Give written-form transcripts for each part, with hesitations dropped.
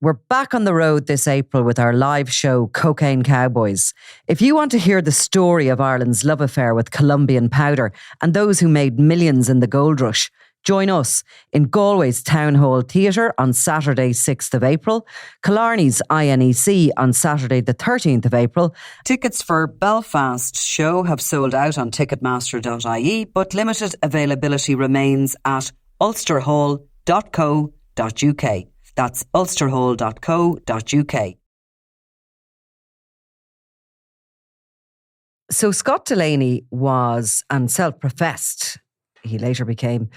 We're back on the road this April with our live show, Cocaine Cowboys. If you want to hear the story of Ireland's love affair with Colombian powder and those who made millions in the gold rush, join us in Galway's Town Hall Theatre on Saturday 6th of April, Killarney's INEC on Saturday the 13th of April. Tickets for Belfast's show have sold out on ticketmaster.ie, but limited availability remains at ulsterhall.co.uk. That's ulsterhall.co.uk. So Scott Delaney was, and self-professed, he later became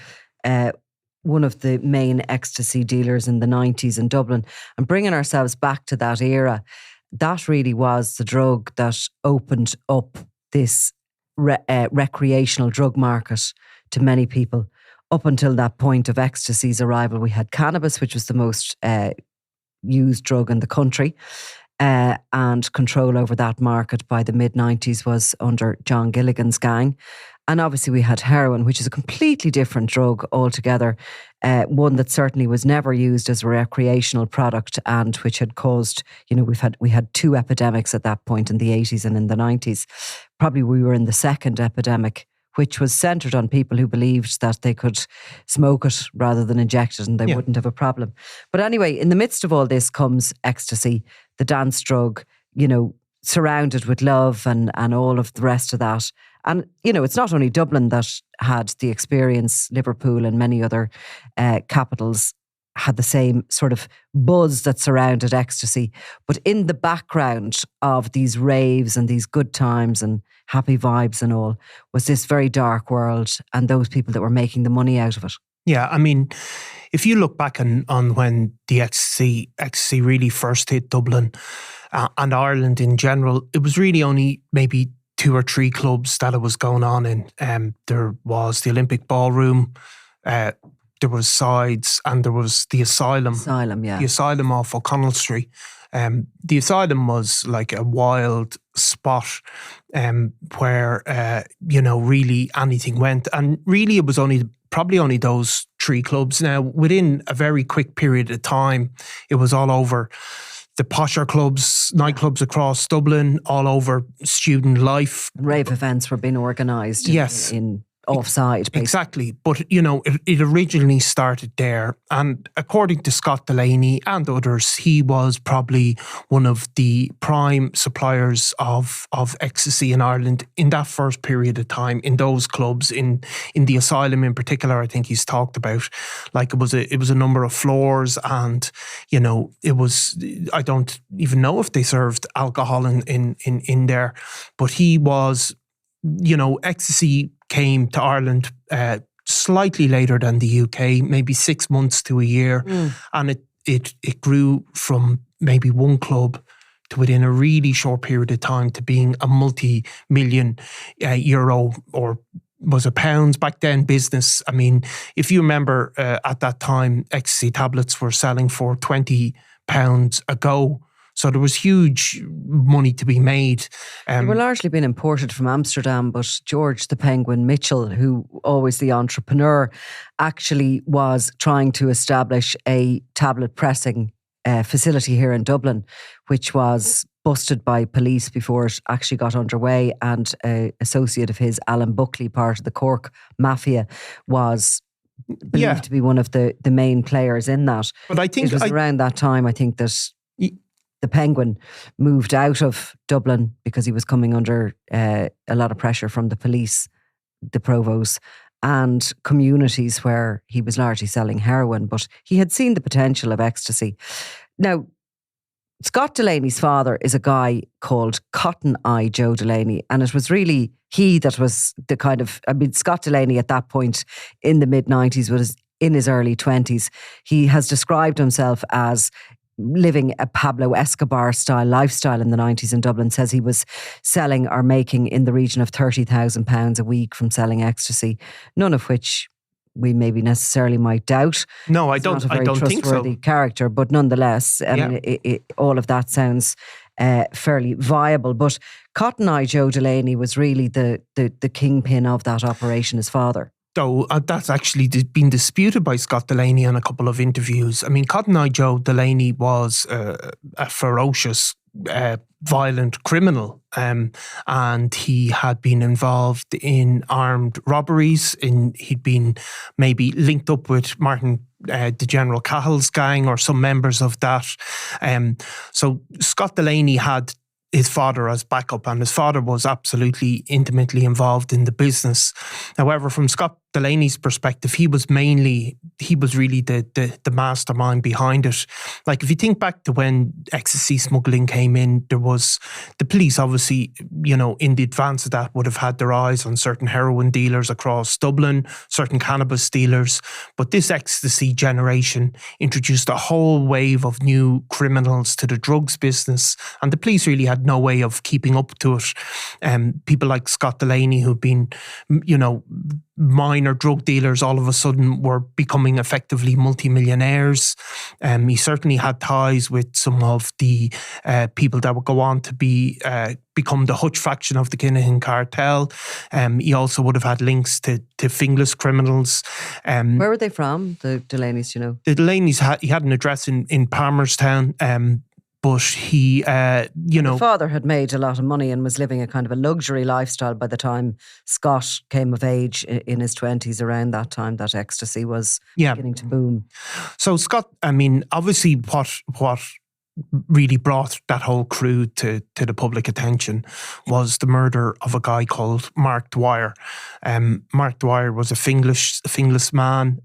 one of the main ecstasy dealers in the 90s in Dublin. And bringing ourselves back to that era, that really was the drug that opened up this recreational drug market to many people. Up until that point of ecstasy's arrival, we had cannabis, which was the most used drug in the country. And control over that market by the mid-90s was under John Gilligan's gang. And obviously we had heroin, which is a completely different drug altogether. One that certainly was never used as a recreational product and which had caused, we had two epidemics at that point in the 80s and in the 90s. Probably we were in the second epidemic, which was centred on people who believed that they could smoke it rather than inject it and they wouldn't have a problem. But anyway, in the midst of all this comes ecstasy, the dance drug, surrounded with love and all of the rest of that. And, it's not only Dublin that had the experience, Liverpool and many other capitals had the same sort of buzz that surrounded ecstasy. But in the background of these raves and these good times and happy vibes and all was this very dark world and those people that were making the money out of it. Yeah, I mean, if you look back on when the ecstasy really first hit Dublin and Ireland in general, it was really only maybe 2 or 3 clubs that it was going on in. There was the Olympic Ballroom, there was Sides, and there was the Asylum. Asylum, yeah. The Asylum off O'Connell Street. The Asylum was like a wild spot where, really anything went. And really it was probably only those 3 clubs. Now, within a very quick period of time, it was all over the posher clubs, nightclubs across Dublin, all over student life. Rave events were being organised in offside. Basically. Exactly. But, it originally started there. And according to Scott Delaney and others, he was probably one of the prime suppliers of ecstasy in Ireland in that first period of time, in those clubs, in the Asylum in particular. I think he's talked about, like, it was a number of floors and, it was, I don't even know if they served alcohol in there, but he was, ecstasy came to Ireland slightly later than the UK, maybe 6 months to a year. And it grew from maybe one club to within a really short period of time to being a multi-million euro or was it pounds back then business. I mean, if you remember at that time, ecstasy tablets were selling for £20 a go. So there was huge money to be made. They were largely being imported from Amsterdam, but George the Penguin Mitchell, who always the entrepreneur, actually was trying to establish a tablet pressing facility here in Dublin, which was busted by police before it actually got underway. And an associate of his, Alan Buckley, part of the Cork Mafia, was believed to be one of the main players in that. But I think it was around that time, I think, that the Penguin moved out of Dublin because he was coming under a lot of pressure from the police, the provos, and communities where he was largely selling heroin. But he had seen the potential of ecstasy. Now, Scott Delaney's father is a guy called Cotton Eye Joe Delaney, and it was really he that was the kind of, Scott Delaney at that point in the mid-90s was in his early 20s. He has described himself as living a Pablo Escobar style lifestyle in the 90s in Dublin, says he was selling or making in the region of £30,000 a week from selling ecstasy, none of which we maybe necessarily might doubt. No, I don't think so. He's not a very trustworthy character, but nonetheless, all of that sounds fairly viable. But Cotton Eye Joe Delaney was really the kingpin of that operation, his father. though, that's actually been disputed by Scott Delaney in a couple of interviews. I mean, Cotton Eye Joe Delaney was a ferocious, violent criminal, and he had been involved in armed robberies. He'd been maybe linked up with Martin the General Cahill's gang or some members of that. So Scott Delaney had his father as backup, and his father was absolutely intimately involved in the business. However, from Scott Delaney's perspective, he was really the mastermind behind it. Like, if you think back to when ecstasy smuggling came in, there was the police, obviously, in the advance of that, would have had their eyes on certain heroin dealers across Dublin, certain cannabis dealers. But this ecstasy generation introduced a whole wave of new criminals to the drugs business, and the police really had no way of keeping up to it. People like Scott Delaney, who've been, minor drug dealers, all of a sudden were becoming effectively multimillionaires. He certainly had ties with some of the people that would go on to become the Hutch faction of the Kinahan cartel. He also would have had links to fingless criminals. Where were they from, the Delaneys, The Delaneys, he had an address in Palmerstown. But he, The father had made a lot of money and was living a kind of a luxury lifestyle by the time Scott came of age in his 20s. Around that time, that ecstasy was beginning to boom. So Scott, I mean, obviously what really brought that whole crew to the public attention was the murder of a guy called Mark Dwyer. Mark Dwyer was a fingless man,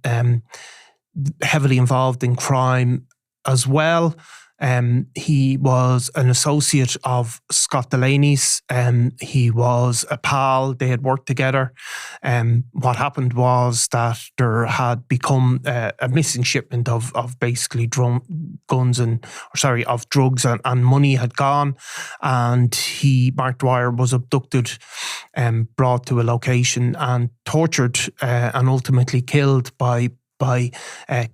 heavily involved in crime as well. He was an associate of Scott Delaney's. He was a pal. They had worked together. What happened was that there had become a missing shipment of basically drugs and money had gone. And Mark Dwyer was abducted, brought to a location and tortured and ultimately killed by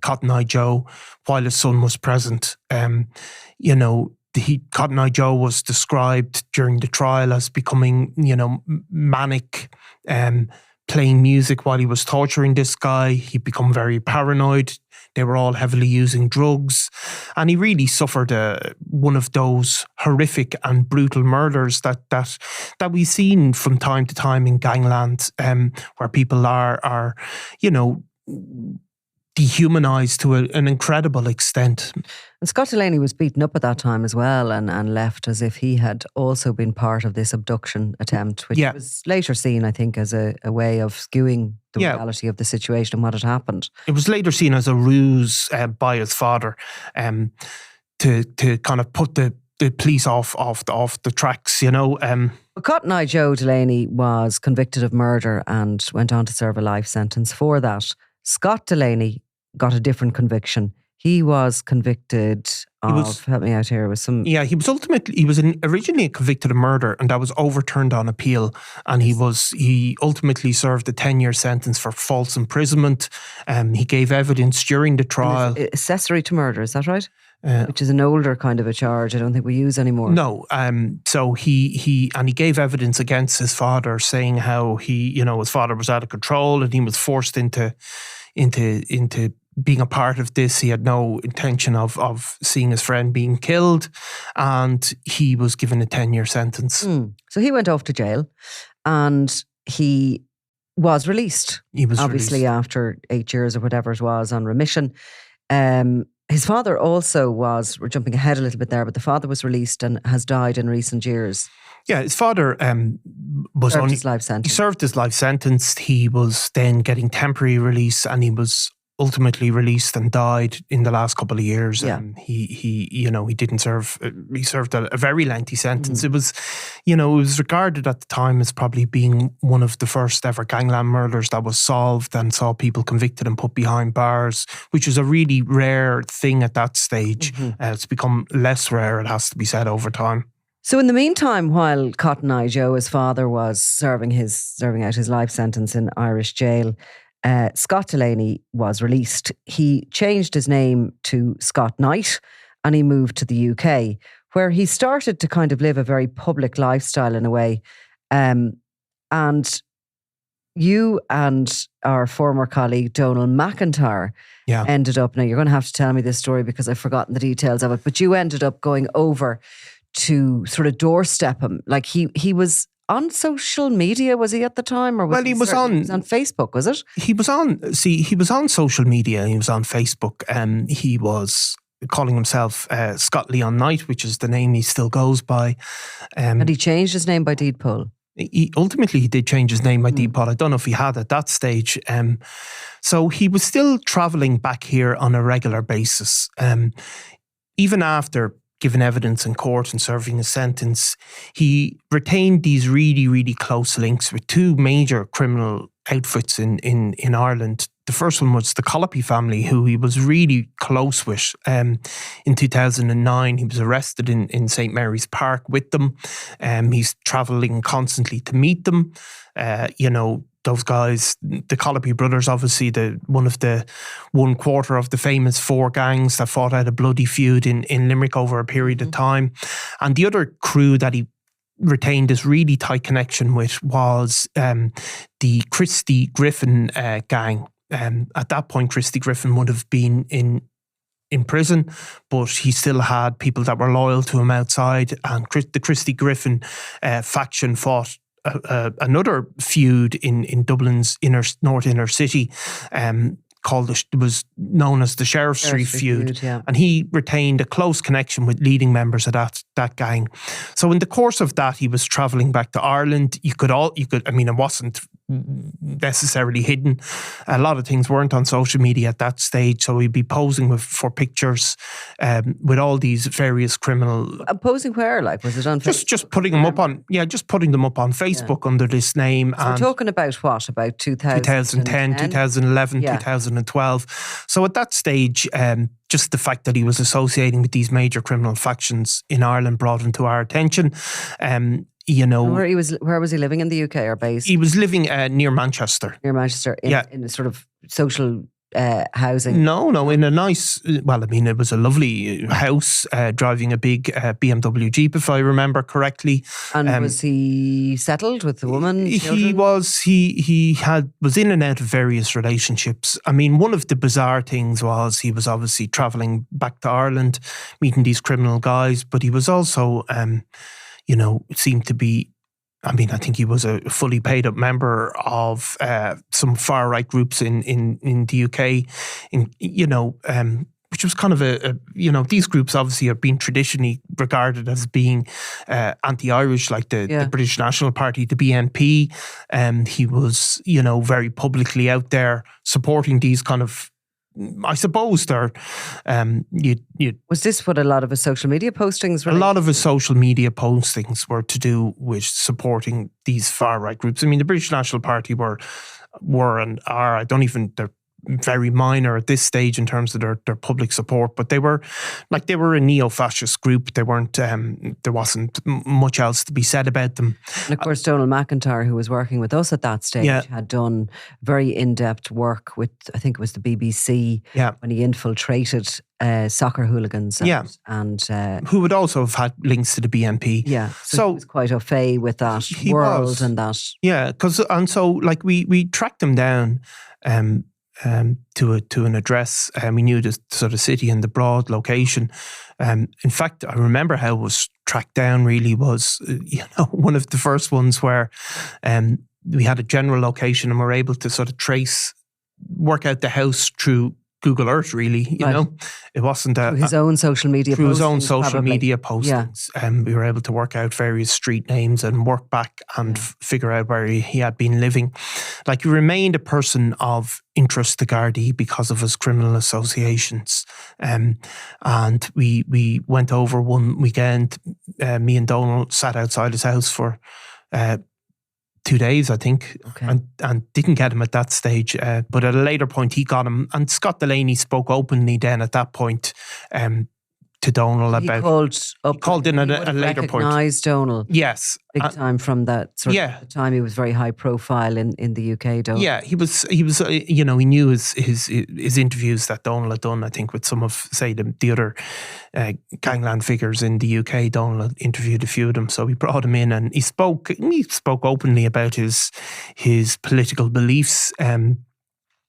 Cotton Eye Joe while his son was present. Cotton Eye Joe was described during the trial as becoming, manic, playing music while he was torturing this guy. He'd become very paranoid. They were all heavily using drugs. And he really suffered one of those horrific and brutal murders that we've seen from time to time in gangland, where people are dehumanized to an incredible extent. And Scott Delaney was beaten up at that time as well and left as if he had also been part of this abduction attempt, which was later seen, I think, as a way of skewing the reality of the situation and what had happened. It was later seen as a ruse by his father to kind of put the police off the tracks, But Cotton Eye Joe Delaney was convicted of murder and went on to serve a life sentence for that. Scott Delaney got a different conviction. He was convicted of, help me out here, with some... Yeah, he was originally convicted of murder, and that was overturned on appeal. And he ultimately served a 10-year sentence for false imprisonment. He gave evidence during the trial. Accessory to murder, is that right? Which is an older kind of a charge I don't think we use anymore. No. So he gave evidence against his father, saying how his father was out of control and he was forced into being a part of this. He had no intention of seeing his friend being killed, and he was given a 10-year sentence. So he went off to jail and he was released. He was obviously released after 8 years or whatever it was on remission. His father also was, we're jumping ahead a little bit there, but the father was released and has died in recent years. Yeah, his father served his life sentence. He served his life sentence. He was then getting temporary release, and he was ultimately released and died in the last couple of years. Yeah. He didn't serve. He served a very lengthy sentence. It was, it was regarded at the time as probably being one of the first ever gangland murders that was solved and saw people convicted and put behind bars, which was a really rare thing at that stage. It's become less rare, it has to be said, over time. So in the meantime, while Cotton Eye Joe, his father, was serving out his life sentence in Irish jail, Scott Delaney was released. He changed his name to Scott Knight and he moved to the UK, where he started to kind of live a very public lifestyle in a way. And you and our former colleague Donald McIntyre ended up, now you're going to have to tell me this story because I've forgotten the details of it, but you ended up going over to sort of doorstep him. Like he was on social media, was he at the time? Or he was on Facebook, was it? He was on social media. He was on Facebook. He was calling himself Scott Leon Knight, which is the name he still goes by. And he changed his name by deed poll. He did change his name by deed poll. I don't know if he had at that stage. So he was still travelling back here on a regular basis. Even after giving evidence in court and serving a sentence, he retained these really, really close links with two major criminal outfits in Ireland. The first one was the Coolock family, who he was really close with. In 2009, he was arrested in St. Mary's Park with them. He's travelling constantly to meet them. Those guys, the Coolock brothers, obviously one quarter of the famous four gangs that fought out a bloody feud in Limerick over a period of time. And the other crew that he retained this really tight connection with was the Christy Griffin gang. At that point, Christy Griffin would have been in prison, but he still had people that were loyal to him outside. And the Christy Griffin faction fought another feud in Dublin's north inner city, was known as the Sheriff Street feud. And he retained a close connection with leading members of that gang. So in the course of that, he was travelling back to Ireland. It wasn't necessarily hidden. A lot of things weren't on social media at that stage, so he'd be posing for pictures with all these various criminal. Posing where? Like, was it on Facebook? Just putting them up on Facebook under this name. So we're talking about what? About 2010, 2011, 2012. So at that stage, just the fact that he was associating with these major criminal factions in Ireland brought him to our attention. Where was he living in the UK or based? He was living near Manchester. Near Manchester, in a sort of social housing? No, in a nice, it was a lovely house, driving a big BMW Jeep, if I remember correctly. And was he settled with the woman? He was in and out of various relationships. I mean, one of the bizarre things was he was obviously travelling back to Ireland, meeting these criminal guys, but he was also, seemed to be, I think he was a fully paid up member of some far right groups in the UK, which was kind of these groups obviously have been traditionally regarded as being anti-Irish, like the British National Party, the BNP. He was, very publicly out there supporting these kind of, I suppose they're. Was this what a lot of his social media postings were? A lot of his social media postings were to do with supporting these far right groups. I mean, the British National Party were and are. They're very minor at this stage in terms of their public support, but they were a neo-fascist group. They weren't. There wasn't much else to be said about them. And of course, Donald McIntyre, who was working with us at that stage, had done very in-depth work with, I think it was the BBC, when he infiltrated soccer hooligans. And who would also have had links to the BNP. Yeah, so he was quite au fait with that world and that. Yeah, so we tracked him down. To an address. We knew the sort of city and the broad location. In fact, I remember how it was tracked down really was, one of the first ones where we had a general location and were able to sort of work out the house through Google Earth, really. It wasn't his own social media. Through his own social media postings, we were able to work out various street names and work back and figure out where he had been living. Like, he remained a person of interest to Gardaí because of his criminal associations. And we went over one weekend. Me and Donald sat outside his house for 2 days, I think, and didn't get him at that stage. But at a later point, he got him. And Scott Delaney spoke openly then at that point to Donald He about. called in he at would a have later point. recognised Donald. Yes, Big time from that sort yeah. of the time he was very high profile in the UK. Donald. Yeah, he was. You know, he knew his interviews that Donald had done. I think with some of, say, the other gangland figures in the UK. Donald had interviewed a few of them, so he brought him in and he spoke openly about his political beliefs.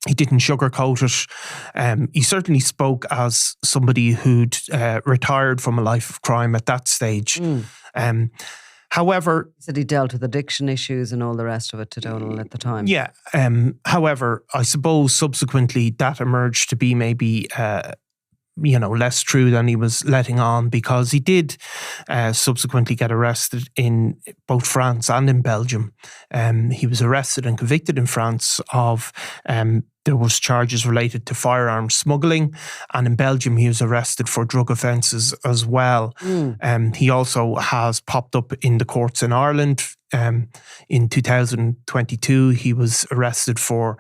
He didn't sugarcoat it. He certainly spoke as somebody who'd retired from a life of crime at that stage. However, he said he dealt with addiction issues and all the rest of it to Donald at the time. Yeah. However, I suppose subsequently that emerged to be maybe less true than he was letting on, because he did subsequently get arrested in both France and in Belgium. He was arrested and convicted in France of there was charges related to firearms smuggling, and in Belgium he was arrested for drug offences as well. He also has popped up in the courts in Ireland. In 2022, he was arrested for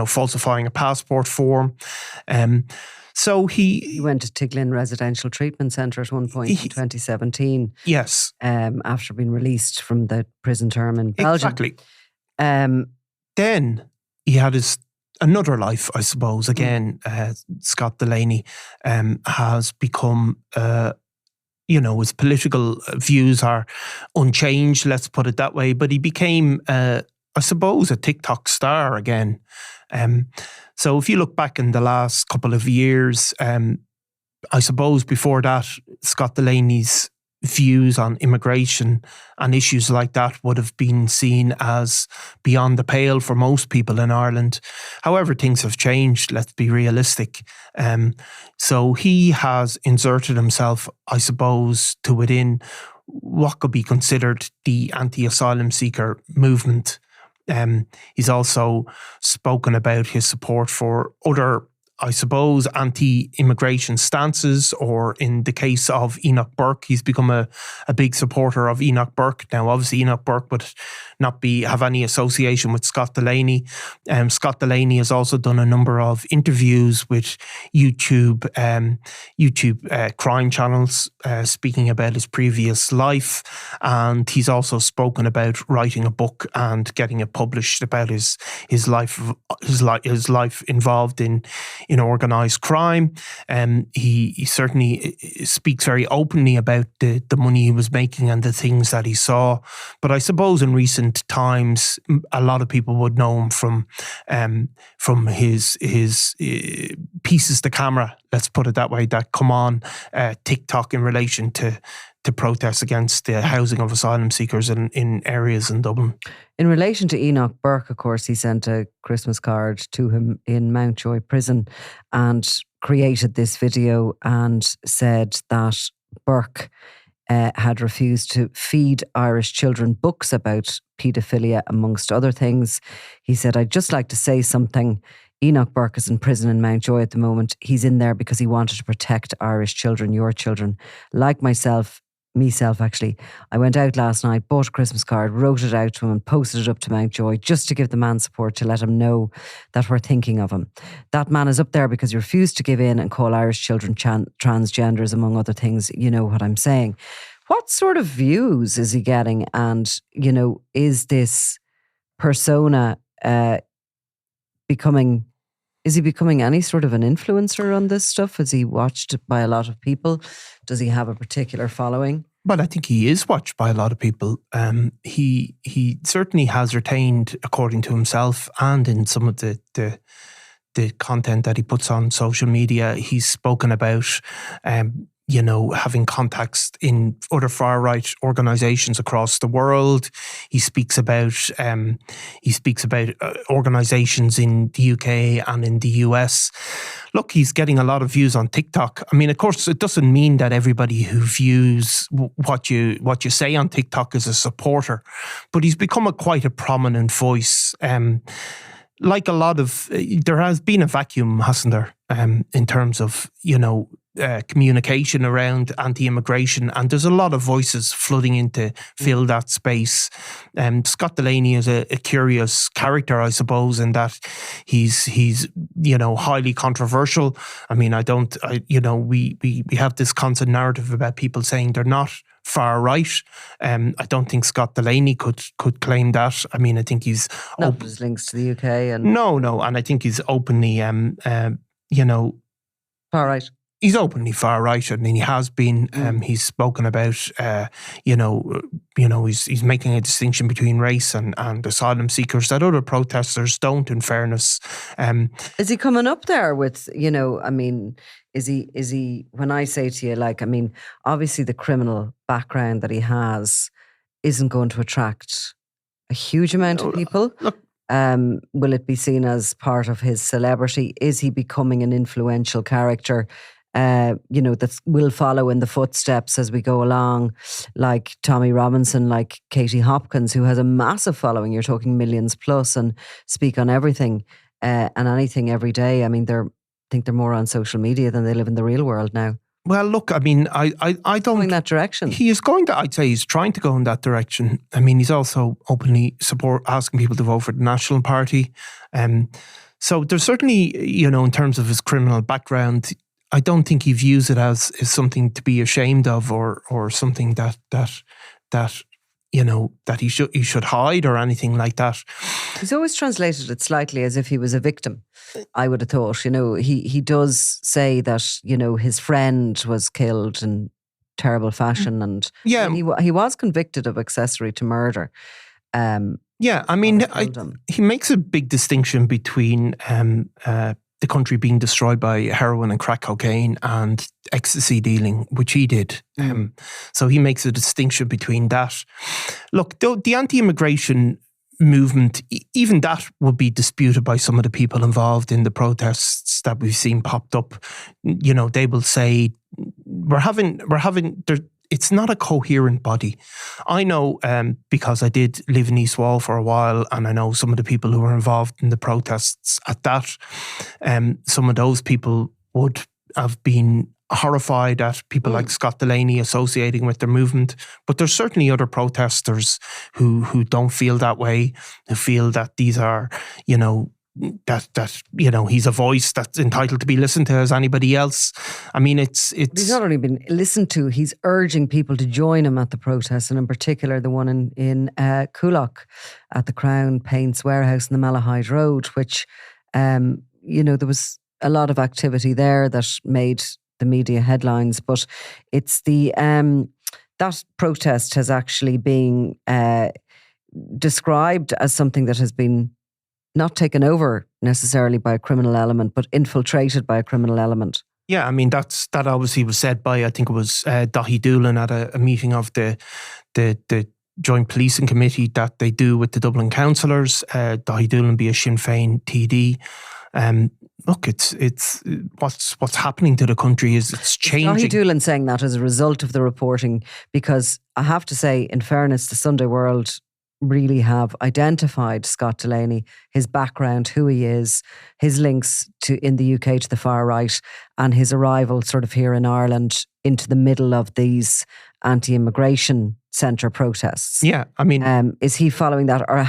falsifying a passport form. So he went to Tiglin Residential Treatment Centre at one point in 2017. Yes. After being released from the prison term in Belgium. Exactly. Then he had another life, I suppose. Again, Scott Delaney has become, his political views are unchanged, let's put it that way. But he became, I suppose, a TikTok star again. So if you look back in the last couple of years, I suppose before that, Scott Delaney's views on immigration and issues like that would have been seen as beyond the pale for most people in Ireland. However, things have changed, let's be realistic. So he has inserted himself, I suppose, to within what could be considered the anti-asylum seeker movement. He's also spoken about his support for other, I suppose, anti-immigration stances, or in the case of Enoch Burke, he's become a big supporter of Enoch Burke. Now, obviously, Enoch Burke would not have any association with Scott Delaney. Scott Delaney has also done a number of interviews with YouTube crime channels, speaking about his previous life, and he's also spoken about writing a book and getting it published about his life involved in organised crime. He certainly speaks very openly about the money he was making and the things that he saw. But I suppose in recent times, a lot of people would know him from his pieces to camera, let's put it that way, that come on TikTok in relation to protests against the housing of asylum seekers in areas in Dublin. In relation to Enoch Burke, of course, he sent a Christmas card to him in Mountjoy prison and created this video and said that Burke had refused to feed Irish children books about paedophilia, amongst other things. He said, "I'd just like to say something. Enoch Burke is in prison in Mountjoy at the moment. He's in there because he wanted to protect Irish children, your children. Like myself, actually. I went out last night, bought a Christmas card, wrote it out to him and posted it up to Mountjoy just to give the man support, to let him know that we're thinking of him. That man is up there because he refused to give in and call Irish children transgenders, among other things. You know what I'm saying." What sort of views is he getting? And, is this persona becoming any sort of an influencer on this stuff? Is he watched by a lot of people? Does he have a particular following? Well, I think he is watched by a lot of people. He certainly has retained, according to himself, and in some of the content that he puts on social media, he's spoken about having contacts in other far-right organisations across the world. He speaks about organisations in the UK and in the US. Look, he's getting a lot of views on TikTok. I mean, of course, it doesn't mean that everybody who views what you say on TikTok is a supporter, but he's become quite a prominent voice. Like a lot of, there has been a vacuum, hasn't there, in terms of, communication around anti-immigration, and there's a lot of voices flooding in to fill that space. Scott Delaney is a curious character, I suppose, in that he's highly controversial. I mean, we have this constant narrative about people saying they're not far right. I don't think Scott Delaney could claim that. I mean, I think he's not his links to the UK and no, and I think he's openly far right. He's openly far right, and he has been. He's spoken about, he's making a distinction between race and asylum seekers that other protesters don't. In fairness, is he coming up there with? I mean, is he? When I say to you, like, I mean, obviously the criminal background that he has isn't going to attract a huge amount of people. Look. Will it be seen as part of his celebrity? Is he becoming an influential character? That will follow in the footsteps as we go along, like Tommy Robinson, like Katie Hopkins, who has a massive following. You're talking millions plus, and speak on everything and anything every day. I mean, I think they're more on social media than they live in the real world now. Well, look, I mean, I don't... Going that direction. He is going to, I'd say he's trying to go in that direction. I mean, he's also openly asking people to vote for the National Party. So there's certainly, in terms of his criminal background, I don't think he views it as something to be ashamed of or something that he should hide or anything like that. He's always translated it slightly as if he was a victim, I would have thought. He does say that, his friend was killed in terrible fashion, and yeah, he was convicted of accessory to murder. Yeah, I mean, he makes a big distinction between the country being destroyed by heroin and crack cocaine and ecstasy dealing, which he did. So he makes a distinction between that. Look, the anti-immigration movement, even that would be disputed by some of the people involved in the protests that we've seen popped up. They will say, it's not a coherent body. I know because I did live in East Wall for a while, and I know some of the people who were involved in the protests at that. Some of those people would have been horrified at people like Scott Delaney associating with their movement. But there's certainly other protesters who don't feel that way, who feel that these are, he's a voice that's entitled to be listened to as anybody else. I mean, it's he's not only been listened to, he's urging people to join him at the protests, and in particular the one in Coolock at the Crown Paints Warehouse in the Malahide Road, which there was a lot of activity there that made the media headlines. But it's that protest has actually been described as something that has been not taken over necessarily by a criminal element, but infiltrated by a criminal element. Yeah, I mean, that obviously was said by, I think it was Daithí Doolan at a meeting of the Joint Policing Committee that they do with the Dublin councillors. Daithí Doolan be a Sinn Féin TD. Look, it's what's happening to the country is it's changing. Daithí Doolan saying that as a result of the reporting, because I have to say, in fairness, the Sunday World really have identified Scott Delaney, his background, who he is, his links in the UK to the far right, and his arrival sort of here in Ireland into the middle of these anti-immigration centre protests. Yeah, I mean, is he following that, or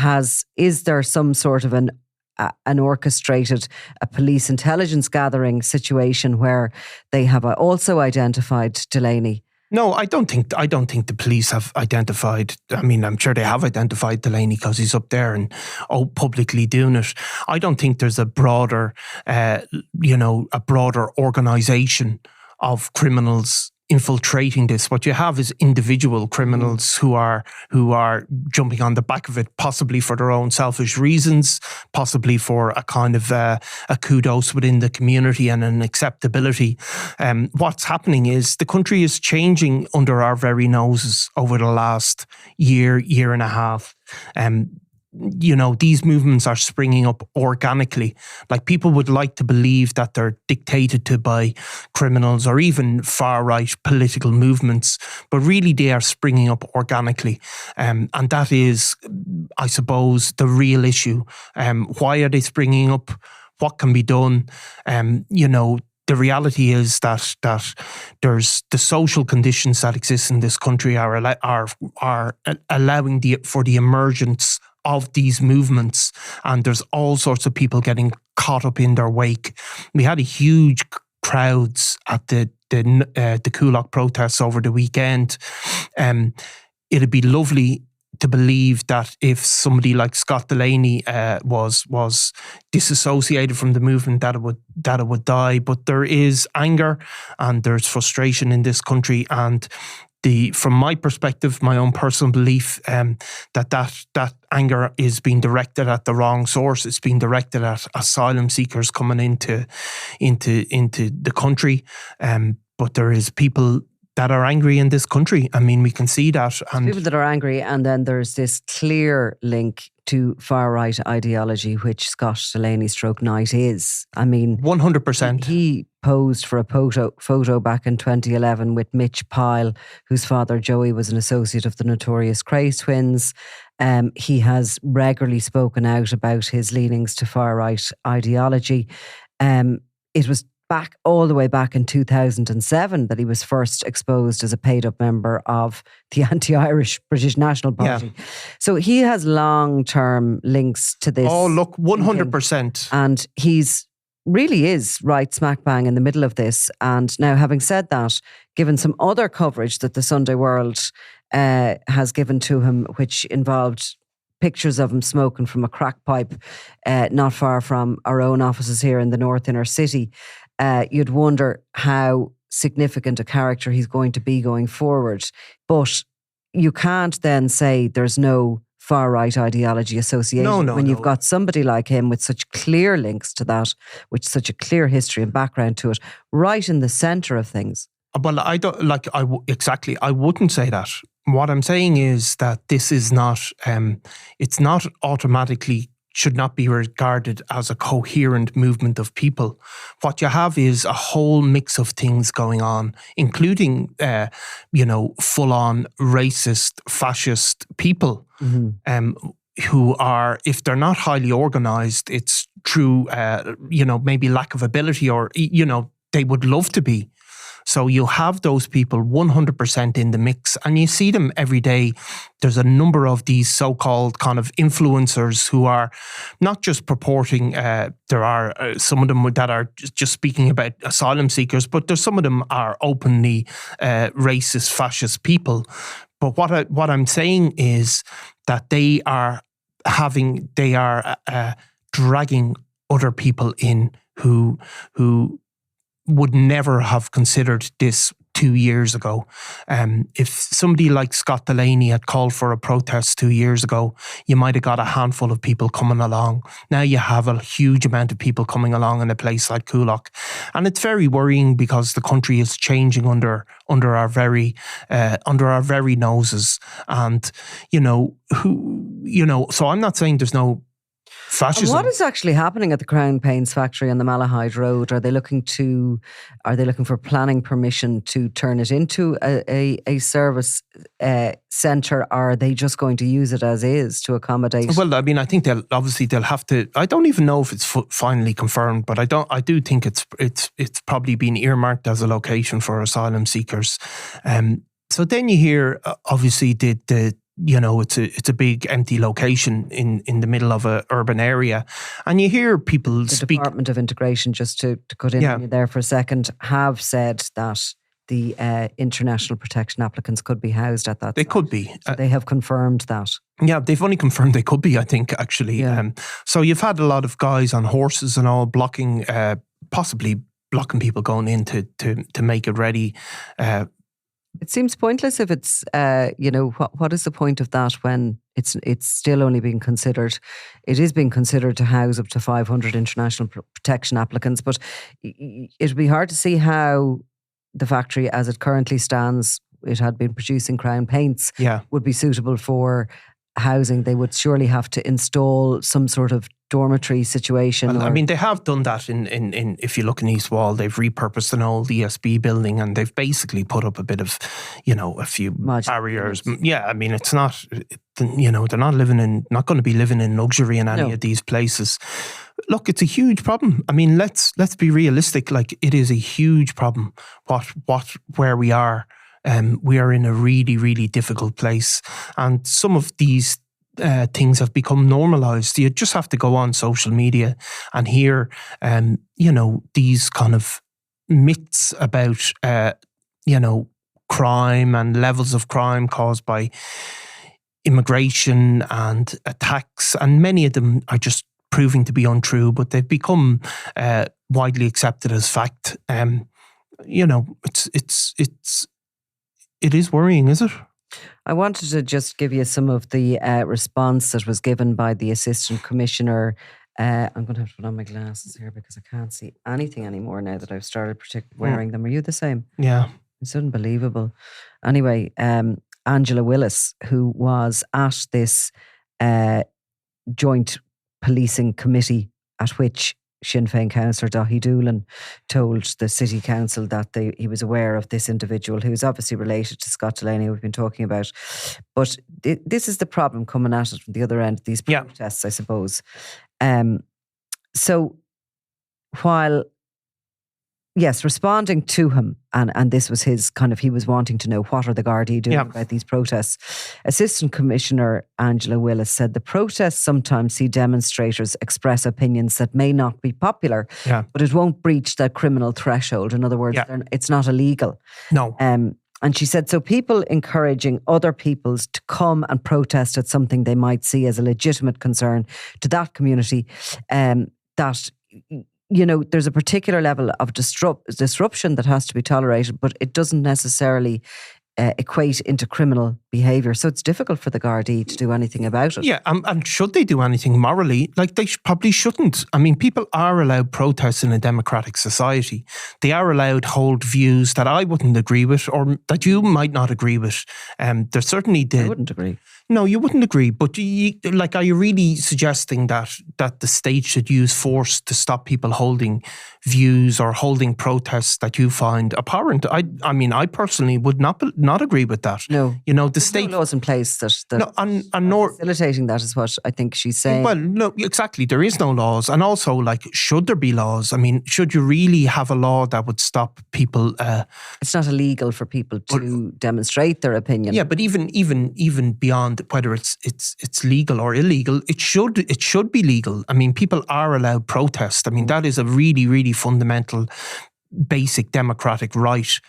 is there some sort of an orchestrated police intelligence gathering situation where they have also identified Delaney? No, I don't think the police have identified. I mean, I'm sure they have identified Delaney because he's up there and publicly doing it. I don't think there's a broader organisation of criminals infiltrating this. What you have is individual criminals who are jumping on the back of it, possibly for their own selfish reasons, possibly for a kind of a kudos within the community and an acceptability. What's happening is the country is changing under our very noses over the last year and a half. These movements are springing up organically. Like, people would like to believe that they're dictated to by criminals or even far-right political movements, but really they are springing up organically. And that is, I suppose, the real issue. Why are they springing up? What can be done? the reality is that there's the social conditions that exist in this country are allowing for the emergence of these movements, and there's all sorts of people getting caught up in their wake. We had a huge crowds at the Coolock protests over the weekend. It'd be lovely to believe that if somebody like Scott Delaney was disassociated from the movement, that it would die. But there is anger and there's frustration in this country, and from my perspective, my own personal belief, that anger is being directed at the wrong source. It's being directed at asylum seekers coming into the country. But there is people that are angry in this country. I mean, we can see that. And people that are angry, and then there's this clear link to far-right ideology, which Scott Delaney /Knight is. I mean, 100%. He posed for a photo back in 2011 with Mitch Pyle, whose father Joey was an associate of the notorious Cray twins. He has regularly spoken out about his leanings to far-right ideology. It was all the way back in 2007 that he was first exposed as a paid-up member of the anti-Irish British National Party. Yeah. So he has long-term links to this. Oh, look, 100%. And he's really is right smack bang in the middle of this. And now, having said that, given some other coverage that the Sunday World has given to him, which involved pictures of him smoking from a crack pipe not far from our own offices here in the North Inner City, you'd wonder how significant a character he's going to be going forward. But you can't then say there's no far-right ideology association when you've got somebody like him with such clear links to that, with such a clear history and background to it, right in the centre of things. Well, I don't exactly. I wouldn't say that. What I'm saying is that this is not. It's not automatically. Should not be regarded as a coherent movement of people. What you have is a whole mix of things going on, including, full-on racist, fascist people, who are, if they're not highly organised, it's through, maybe lack of ability, or, they would love to be. So you have those people 100% in the mix, and you see them every day. There's a number of these so-called kind of influencers who are not just purporting, there are some of them that are just speaking about asylum seekers, but there's some of them are openly racist, fascist people. But what I'm saying is that they are dragging other people in who would never have considered this 2 years ago. If somebody like Scott Delaney had called for a protest 2 years ago, you might have got a handful of people coming along. Now you have a huge amount of people coming along in a place like Coolock. And it's very worrying because the country is changing under our very noses. And, so I'm not saying there's no fascism. And what is actually happening at the Crown Paints factory on the Malahide Road? Are they looking for planning permission to turn it into a service centre? Or are they just going to use it as is to accommodate? Well, I mean, I think they'll have to. I don't even know if it's finally confirmed, but I do think it's probably been earmarked as a location for asylum seekers. So then you hear, obviously, it's a big empty location in the middle of an urban area, and you hear people speak. The Department of Integration, just to cut in there for a second, have said that the international protection applicants could be housed at that. They could be. So they have confirmed that. Yeah, they've only confirmed they could be, I think, actually. Yeah. So you've had a lot of guys on horses and all possibly blocking people going in to make it ready. It seems pointless if it's, what is the point of that when it's still only being considered? It is being considered to house up to 500 international protection applicants, but it'd be hard to see how the factory, as it currently stands, it had been producing Crown Paints, would be suitable for housing. They would surely have to install some sort of dormitory situation. Well, I mean, they have done that in if you look in East Wall, they've repurposed an old ESB building and they've basically put up a bit of, a few barriers. Yeah, I mean, it's not, they're not going to be living in luxury in any of these places. Look, it's a huge problem. I mean, let's be realistic. Like, it is a huge problem. Where we are in a really, really difficult place, and some of these things have become normalized. You just have to go on social media and hear, these kind of myths about, crime and levels of crime caused by immigration and attacks, and many of them are just proving to be untrue, but they've become widely accepted as fact. It is worrying, is it? I wanted to just give you some of the response that was given by the Assistant Commissioner. I'm going to have to put on my glasses here because I can't see anything anymore now that I've started wearing them. Are you the same? Yeah. It's unbelievable. Anyway, Angela Willis, who was at this joint policing committee at which Sinn Féin councillor Daithí Doolan told the city council that he was aware of this individual who is obviously related to Scott Delaney, we've been talking about. But this is the problem coming at it from the other end of these protests, I suppose. So while, yes, responding to him, and this was his kind of, he was wanting to know what are the Gardaí doing about these protests. Assistant Commissioner Angela Willis said the protests sometimes see demonstrators express opinions that may not be popular, but it won't breach the criminal threshold. In other words, it's not illegal. No. And she said, so people encouraging other peoples to come and protest at something they might see as a legitimate concern to that community, that, there's a particular level of disruption that has to be tolerated, but it doesn't necessarily equate into criminal behaviour. So it's difficult for the Gardaí to do anything about it. Yeah, and should they do anything morally? Like, they probably shouldn't. I mean, people are allowed protests in a democratic society. They are allowed to hold views that I wouldn't agree with, or that you might not agree with. There certainly did. I wouldn't agree. No, you wouldn't agree. But are you really suggesting that the state should use force to stop people holding views or holding protests that you find abhorrent? I mean, I personally would not agree with that. No, the state no laws in place that nor facilitating that is what I think she's saying. Well, no, exactly. There is no laws, and also, like, should there be laws? I mean, should you really have a law that would stop people? It's not illegal for people to demonstrate their opinion. Yeah, but even beyond whether it's legal or illegal, it should be legal. I mean, people are allowed protest. I mean, that is a really, really fundamental, basic democratic right.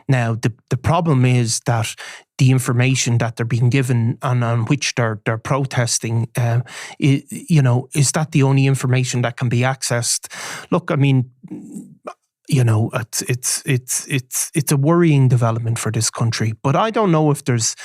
Now, the problem is that the information that they're being given and on which they're protesting, is that the only information that can be accessed? Look, I mean, it's a worrying development for this country. But I don't know if there's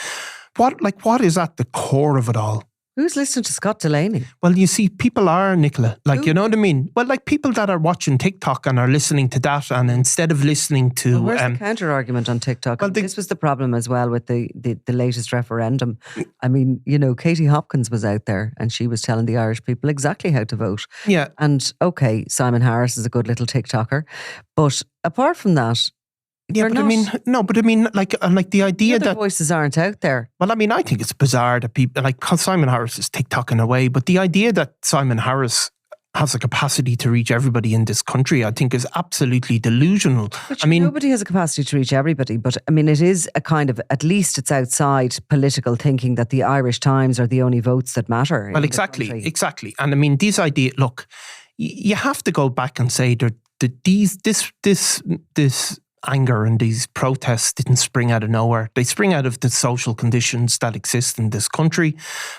what is at the core of it all. Who's listening to Scott Delaney? Well, you see, people are, Nicola. Like, you know what I mean? Well, like, people that are watching TikTok and are listening to that, and instead of listening to... Well, where's the counter-argument on TikTok? Well, this was the problem as well with the latest referendum. I mean, Katie Hopkins was out there and she was telling the Irish people exactly how to vote. Yeah. And, okay, Simon Harris is a good little TikToker. But apart from that... Yeah, but I mean, the idea that voices aren't out there. Well, I mean, I think it's bizarre that people, like, Simon Harris is TikToking away, but the idea that Simon Harris has a capacity to reach everybody in this country, I think, is absolutely delusional. But nobody has a capacity to reach everybody, but I mean, it is a kind of, at least it's outside political thinking that the Irish Times are the only votes that matter. Well, exactly. And I mean, these ideas, look, you have to go back and say that this anger and these protests didn't spring out of nowhere. They spring out of the social conditions that exist in this country.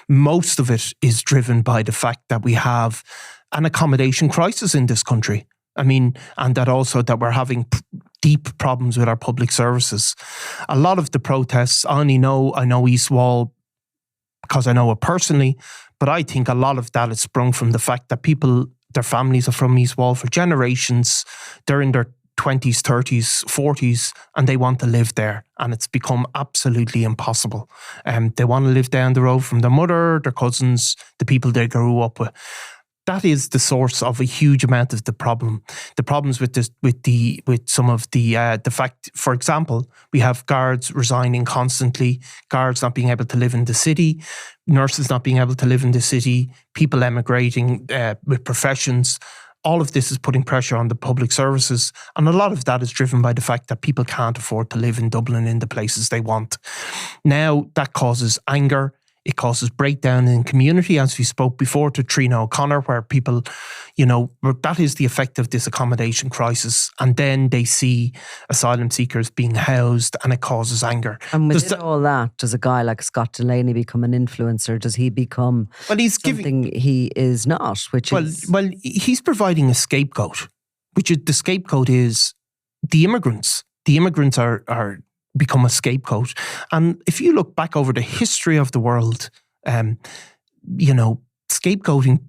Most of it is driven by the fact that we have an accommodation crisis in this country. I mean, and that also that we're having deep problems with our public services. A lot of the protests, I know East Wall because I know it personally, but I think a lot of that is sprung from the fact that people, their families are from East Wall for generations. They're in their 20s, 30s, 40s, and they want to live there. And it's become absolutely impossible. They want to live down the road from their mother, their cousins, the people they grew up with. that is the source of a huge amount of the problem. The problems with this, with some of the fact, for example, we have guards resigning constantly, guards not being able to live in the city, nurses not being able to live in the city, people emigrating with professions. All of this is putting pressure on the public services, and a lot of that is driven by the fact that people can't afford to live in Dublin in the places they want. Now that causes anger. It causes breakdown in community, as we spoke before to Trina O'Connor, where people, that is the effect of this accommodation crisis. And then they see asylum seekers being housed, and it causes anger. And within all that, does a guy like Scott Delaney become an influencer? Does he become something he is not? Well, he's providing a scapegoat, the scapegoat is the immigrants. The immigrants are become a scapegoat. And if you look back over the history of the world, scapegoating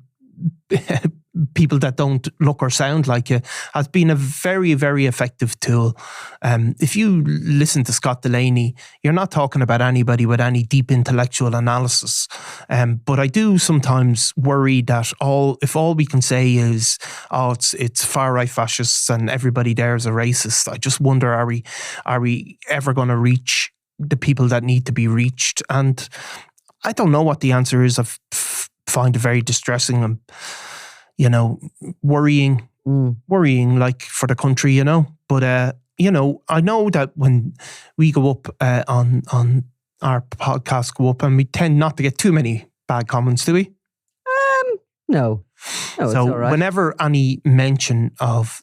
people that don't look or sound like you has been a very, very effective tool. If you listen to Scott Delaney, you're not talking about anybody with any deep intellectual analysis. But I do sometimes worry that if all we can say is, it's far-right fascists and everybody there is a racist, I just wonder, are we ever going to reach the people that need to be reached? And I don't know what the answer is. I find it very distressing and worrying like for the country, But, I know that when we go up on our podcast go up, and we tend not to get too many bad comments, do we? No, so it's all right. Whenever any mention of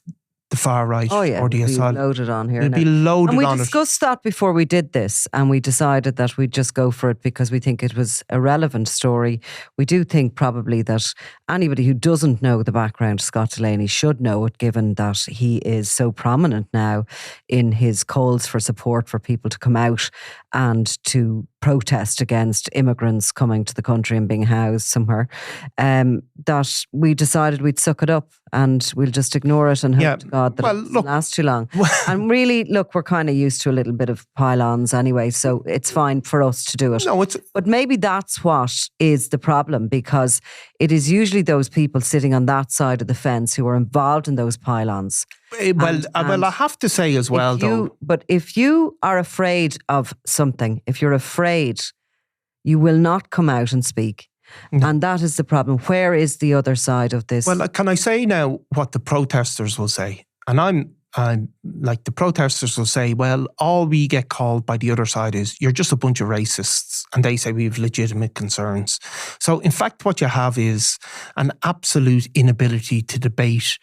the far right or the asylum, loaded on here. It'll be loaded on it. And we discussed that before we did this, and we decided that we'd just go for it because we think it was a relevant story. We do think probably that anybody who doesn't know the background of Scott Delaney should know it, given that he is so prominent now in his calls for support for people to come out and to protest against immigrants coming to the country and being housed somewhere, that we decided we'd suck it up and we'll just ignore it and hope to God that it doesn't last too long. And really, look, we're kind of used to a little bit of pile-ons anyway, so it's fine for us to do it. But maybe that's what is the problem, because it is usually those people sitting on that side of the fence who are involved in those pile-ons. Well, I have to say as well, though. But if you are afraid of something, if you're afraid, you will not come out and speak. No. And that is the problem. Where is the other side of this? Well, can I say now what the protesters will say? And I'm like, the protesters will say, well, all we get called by the other side is, you're just a bunch of racists. And they say we have legitimate concerns. So in fact, what you have is an absolute inability to debate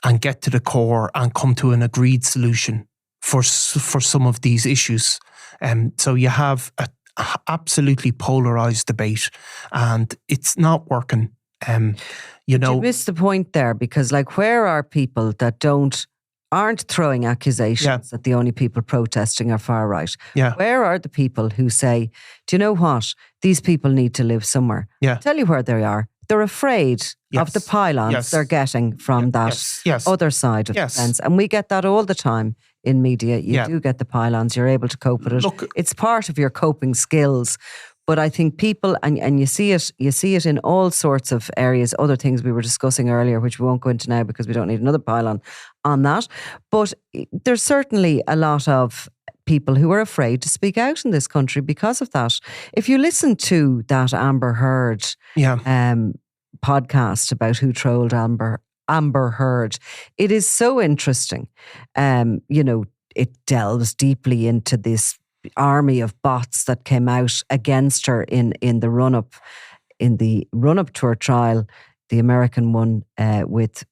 and get to the core and come to an agreed solution for some of these issues. So you have a absolutely polarized debate, and it's not working. You missed the point there, because where are people that aren't throwing accusations that the only people protesting are far right? Yeah. Where are the people who say, do you know what? These people need to live somewhere. Yeah. I'll tell you where they are. They're afraid of the pylons they're getting from that other side of the fence. And we get that all the time in media. You do get the pylons. You're able to cope with it. Look, it's part of your coping skills. But I think people, and you see it in all sorts of areas, other things we were discussing earlier, which we won't go into now because we don't need another pylon on that. But there's certainly a lot of people who are afraid to speak out in this country because of that. If you listen to that Amber Heard podcast about who trolled Amber Heard, it is so interesting. It delves deeply into this army of bots that came out against her in the run up to her trial, the American one with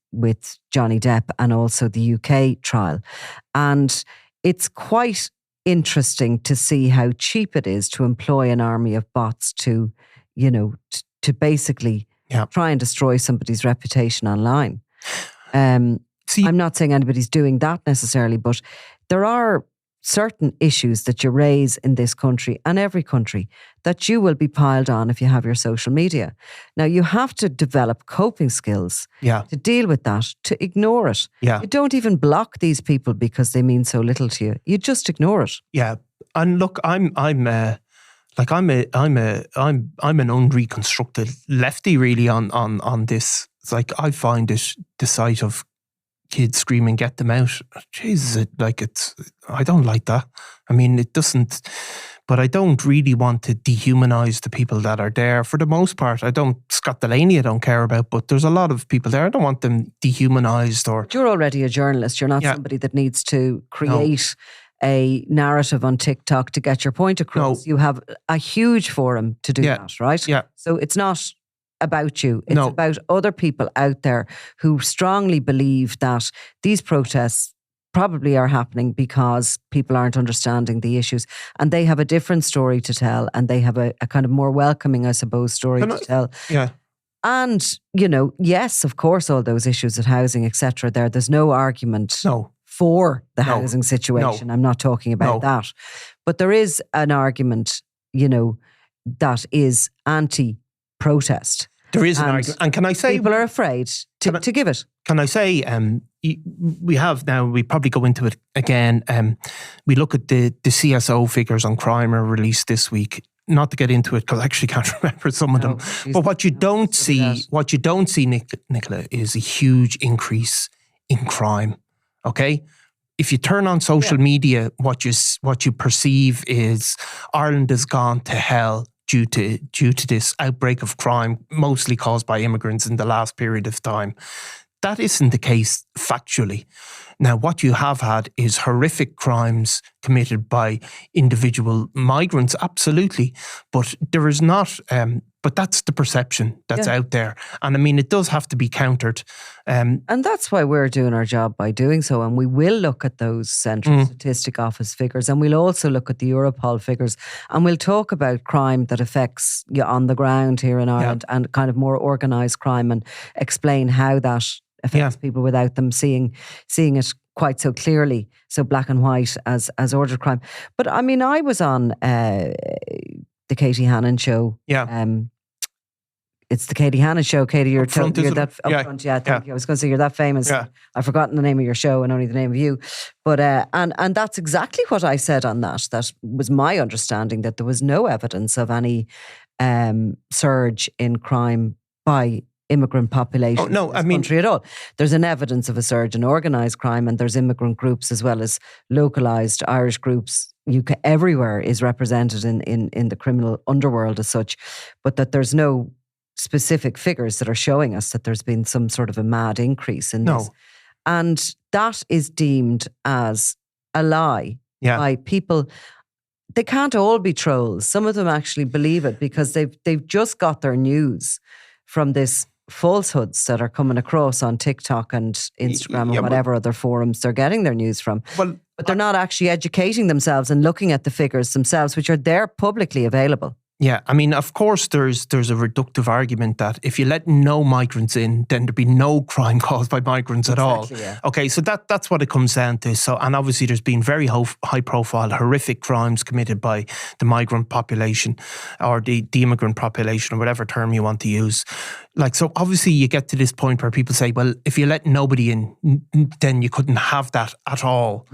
Johnny Depp, and also the UK trial. And it's quite interesting to see how cheap it is to employ an army of bots to basically try and destroy somebody's reputation online. I'm not saying anybody's doing that necessarily, but there are certain issues that you raise in this country and every country that you will be piled on if you have your social media. Now, you have to develop coping skills to deal with that, to ignore it. Yeah. You don't even block these people because they mean so little to you. You just ignore it. Yeah. And look, I'm Like I'm an unreconstructed lefty really on this. It's like I find it the sight of kids screaming, "Get them out!" Jesus, I don't like that. I mean, it doesn't. But I don't really want to dehumanize the people that are there. For the most part, Scott Delaney I don't care about, but there's a lot of people there. I don't want them dehumanized or... You're already a journalist. You're not somebody that needs to create a narrative on TikTok to get your point across. You have a huge forum to do that, right? Yeah. So it's not about you. It's about other people out there who strongly believe that these protests probably are happening because people aren't understanding the issues, and they have a different story to tell, and they have a kind of more welcoming, I suppose, story to tell. Yeah. And, yes, of course, all those issues of housing, etc. There's no argument for the housing situation. I'm not talking about that. But there is an argument, that is anti-protest. There is an argument. And can I say... People are afraid to give it. Can I say, we probably go into it again. We look at the CSO figures on crime are released this week. Not to get into it because I actually can't remember some of them. But what you don't see, Nicola, is a huge increase in crime. Okay? If you turn on social media, what you perceive is Ireland has gone to hell due to this outbreak of crime, mostly caused by immigrants in the last period of time. That isn't the case factually. Now, what you have had is horrific crimes committed by individual migrants, absolutely. But there is not, but that's the perception that's out there. And I mean, it does have to be countered. And that's why we're doing our job by doing so. And we will look at those Central Statistic Office figures, and we'll also look at the Europol figures. And we'll talk about crime that affects you on the ground here in Ireland and kind of more organised crime, and explain how that affects people without them seeing it quite so clearly, so black and white as ordered crime. But I mean, I was on the Katie Hannon show. It's the Katie Hannon show. Katie, you're that up front. Yeah, thank you. I was going to say you're that famous. Yeah. I've forgotten the name of your show and only the name of you. But and that's exactly what I said on that. That was my understanding, that there was no evidence of any surge in crime by immigrant population in this country at all. There's an evidence of a surge in organised crime, and there's immigrant groups as well as localised Irish groups. UK everywhere is represented in the criminal underworld as such, but that there's no specific figures that are showing us that there's been some sort of a mad increase in this. And that is deemed as a lie by people. They can't all be trolls. Some of them actually believe it because they've just got their news from this falsehoods that are coming across on TikTok and Instagram or whatever other forums they're getting their news from. But they're not actually educating themselves and looking at the figures themselves, which are there publicly available. Yeah, I mean, of course, there's a reductive argument that if you let no migrants in, then there'd be no crime caused by migrants at all. Yeah. Okay, so that's what it comes down to. So, and obviously, there's been very high-profile, horrific crimes committed by the migrant population or the immigrant population, or whatever term you want to use. Like, so obviously, you get to this point where people say, well, if you let nobody in, then you couldn't have that at all.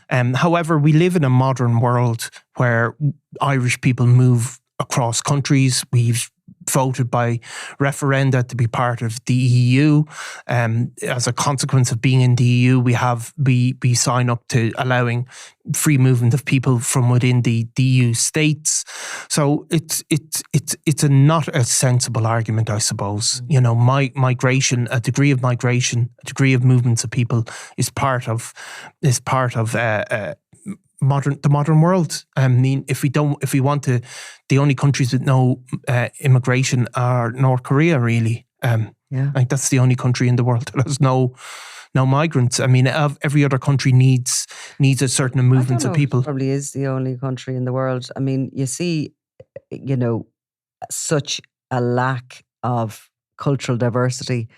However, we live in a modern world where Irish people move across countries. We've voted by referenda to be part of the EU. As a consequence of being in the EU, we sign up to allowing free movement of people from within the EU states. So it's not a sensible argument, I suppose. You know, migration, a degree of movements of people is part of the modern world. I mean, the only countries with no immigration are North Korea, really. I think that's the only country in the world that has no migrants. I mean, every other country needs a certain movement of people. It probably is the only country in the world. I mean, you see, such a lack of cultural diversity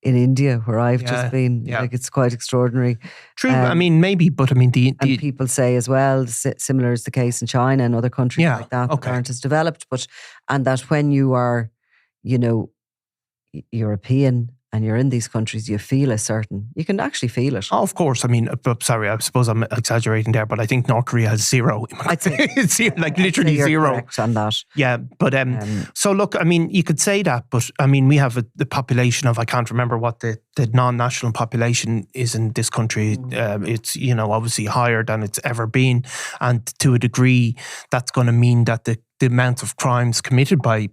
in India, where I've just been. Like, it's quite extraordinary. True. I mean, maybe, but I mean, and people say as well, similar is the case in China and other countries like that that aren't as developed. And that when you are, European and you're in these countries, you can actually feel it. Oh, of course. I mean, sorry, I suppose I'm exaggerating there, but I think North Korea has zero. I'd say, it's like literally you're zero. correct on that. Yeah, but so look, I mean, you could say that, but I mean, we have the population of, I can't remember what the non-national population is in this country. It's, obviously higher than it's ever been, and to a degree, that's going to mean that the amount of crimes committed by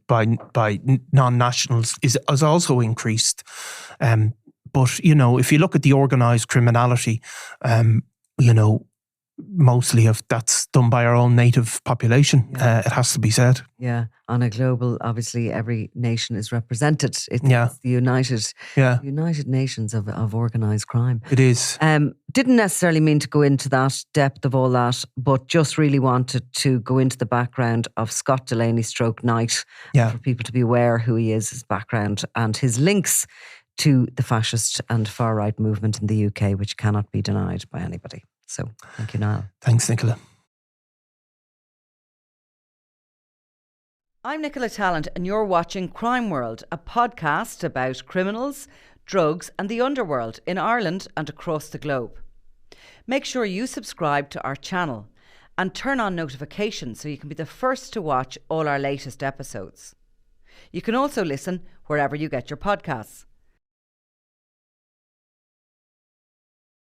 non-nationals is also increased. But, if you look at the organised criminality, mostly that's done by our own native population, it has to be said. Yeah, on a global, obviously every nation is represented. It's the United Nations of organised crime. It is. Didn't necessarily mean to go into that depth of all that, but just really wanted to go into the background of Scott Delaney / Knight, for people to be aware who he is, his background, and his links to the fascist and far-right movement in the UK, which cannot be denied by anybody. So, thank you, Niall. Thanks, Nicola. I'm Nicola Tallant, and you're watching Crime World, a podcast about criminals, drugs, and the underworld in Ireland and across the globe. Make sure you subscribe to our channel and turn on notifications so you can be the first to watch all our latest episodes. You can also listen wherever you get your podcasts.